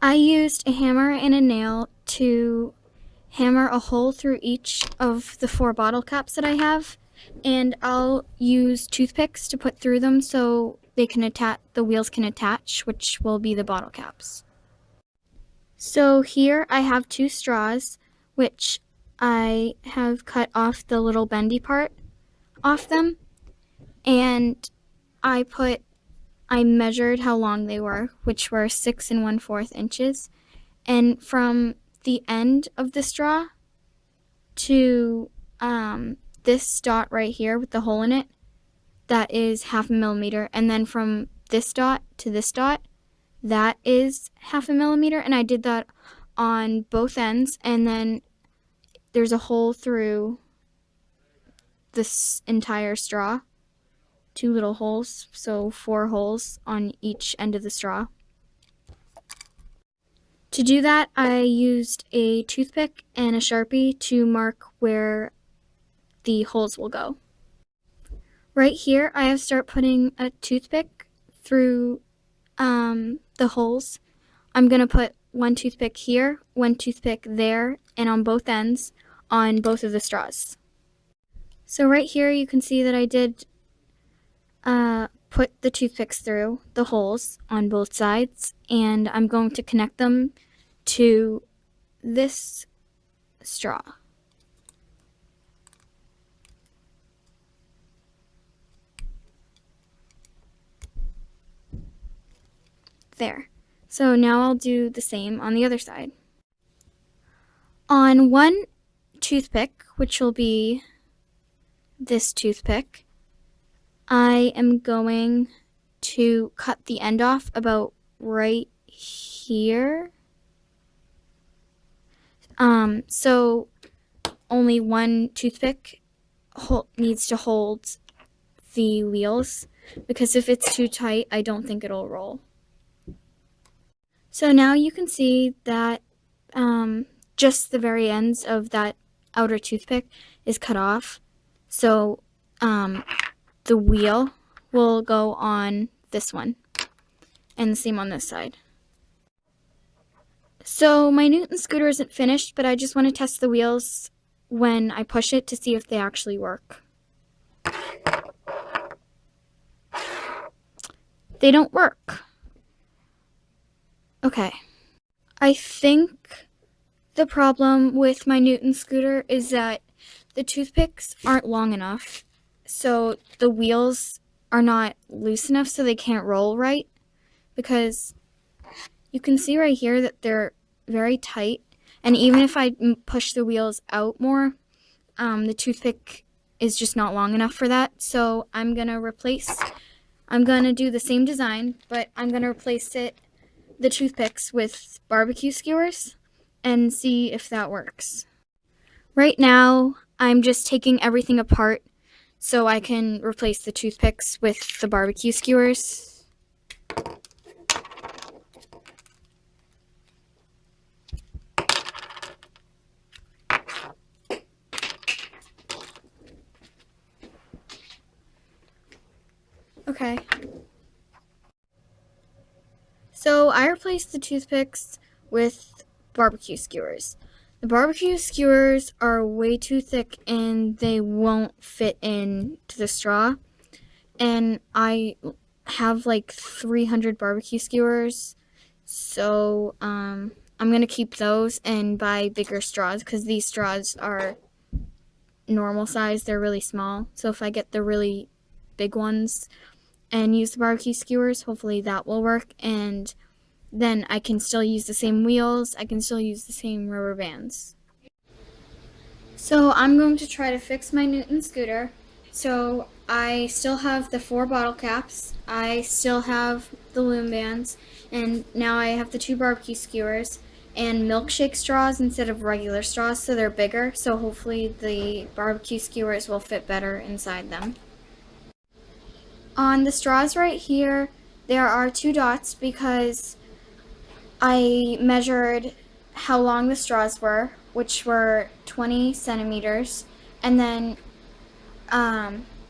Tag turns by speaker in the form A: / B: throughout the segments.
A: I used a hammer and a nail to hammer a hole through each of the 4 bottle caps that I have, and I'll use toothpicks to put through them so they can the wheels can attach, which will be the bottle caps. So here I have 2 straws, which I have cut off the little bendy part off them, and I measured how long they were, which were 6 1/4 inches, and from the end of the straw to this dot right here with the hole in it, that is 1/2 millimeter, and then from this dot to this dot, that is 1/2 millimeter, and I did that on both ends, and then there's a hole through this entire straw, 2 little holes, so 4 holes on each end of the straw. To do that, I used a toothpick and a Sharpie to mark where the holes will go. Right here, I have started putting a toothpick through the holes. I'm going to put 1 toothpick here, 1 toothpick there, and on both ends on both of the straws. So right here, you can see that I did put the toothpicks through the holes on both sides, and I'm going to connect them to this straw. There. So now I'll do the same on the other side. On 1 toothpick, which will be this toothpick, I am going to cut the end off about right here. So only 1 toothpick needs to hold the wheels, because if it's too tight, I don't think it'll roll. So now you can see that just the very ends of that outer toothpick is cut off. So the wheel will go on this one, and the same on this side. So my Newton scooter isn't finished, but I just want to test the wheels when I push it to see if they actually work. They don't work. Okay. I think the problem with my Newton scooter is that the toothpicks aren't long enough, so the wheels are not loose enough so they can't roll right, because you can see right here that they're very tight, and even if I push the wheels out more, the toothpick is just not long enough for that. So I'm going to do the same design, but I'm going to replace the toothpicks with barbecue skewers and see if that works. Right now, I'm just taking everything apart so I can replace the toothpicks with the barbecue skewers. Okay. So I replaced the toothpicks with barbecue skewers. The barbecue skewers are way too thick and they won't fit into the straw. And I have like 300 barbecue skewers, so I'm going to keep those and buy bigger straws, because these straws are normal size. They're really small. So if I get the really big ones and use the barbecue skewers, hopefully that will work, and then I can still use the same wheels, I can still use the same rubber bands. So I'm going to try to fix my Newton scooter. So I still have the 4 bottle caps, I still have the loom bands, and now I have the 2 barbecue skewers and milkshake straws instead of regular straws, so they're bigger, so hopefully the barbecue skewers will fit better inside them. On the straws right here, there are 2 dots because I measured how long the straws were, which were 20 centimeters, and then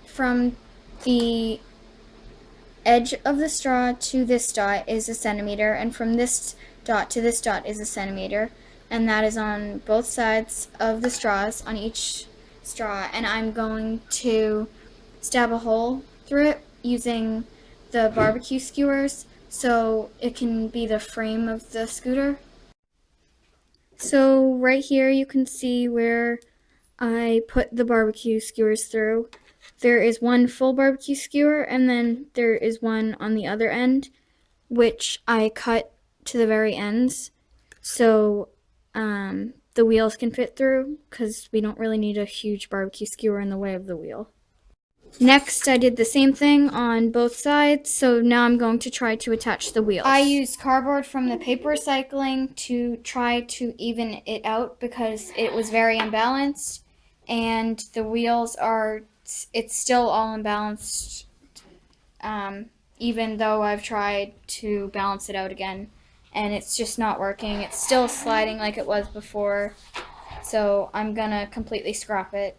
A: from the edge of the straw to this dot is 1 centimeter, and from this dot to this dot is a centimeter, and that is on both sides of the straws, on each straw, and I'm going to stab a hole through it using the barbecue skewers so it can be the frame of the scooter. So right here you can see where I put the barbecue skewers through. There is one full barbecue skewer, and then there is one on the other end, which I cut to the very ends so the wheels can fit through, because we don't really need a huge barbecue skewer in the way of the wheel. Next, I did the same thing on both sides, so now I'm going to try to attach the wheels. I used cardboard from the paper recycling to try to even it out because it was very unbalanced, and the wheels it's still all unbalanced, even though I've tried to balance it out again, and it's just not working. It's still sliding like it was before, so I'm gonna completely scrap it.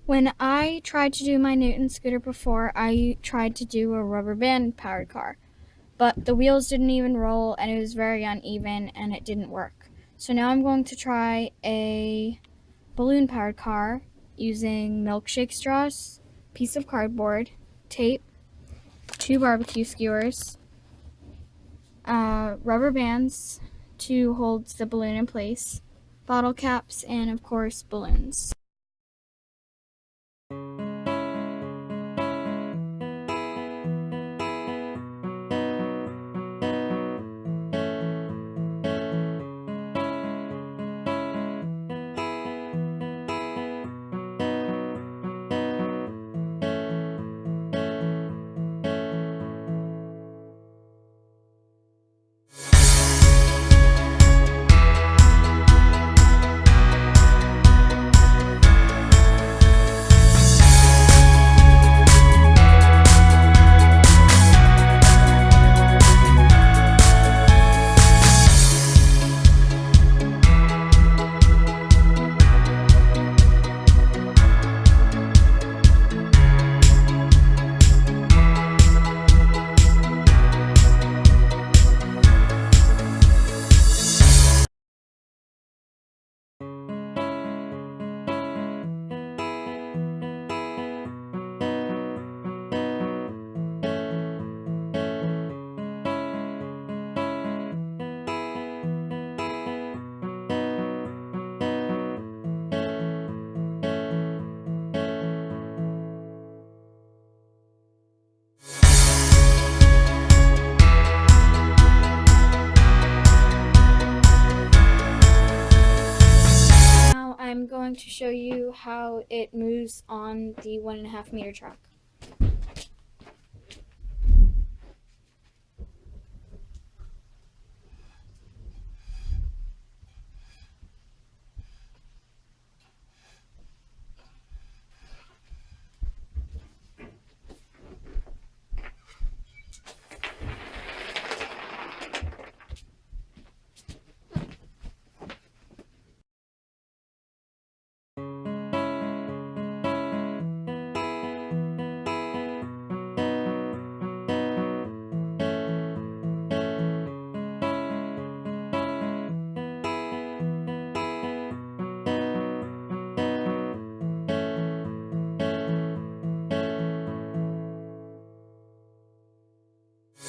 A: When I tried to do my Newton scooter before, I tried to do a rubber band powered car, but the wheels didn't even roll and it was very uneven and it didn't work. So now I'm going to try a balloon powered car using milkshake straws, piece of cardboard, tape, 2 barbecue skewers, rubber bands to hold the balloon in place, bottle caps, and of course balloons. I'm going to show you how it moves on the 1.5 meter track.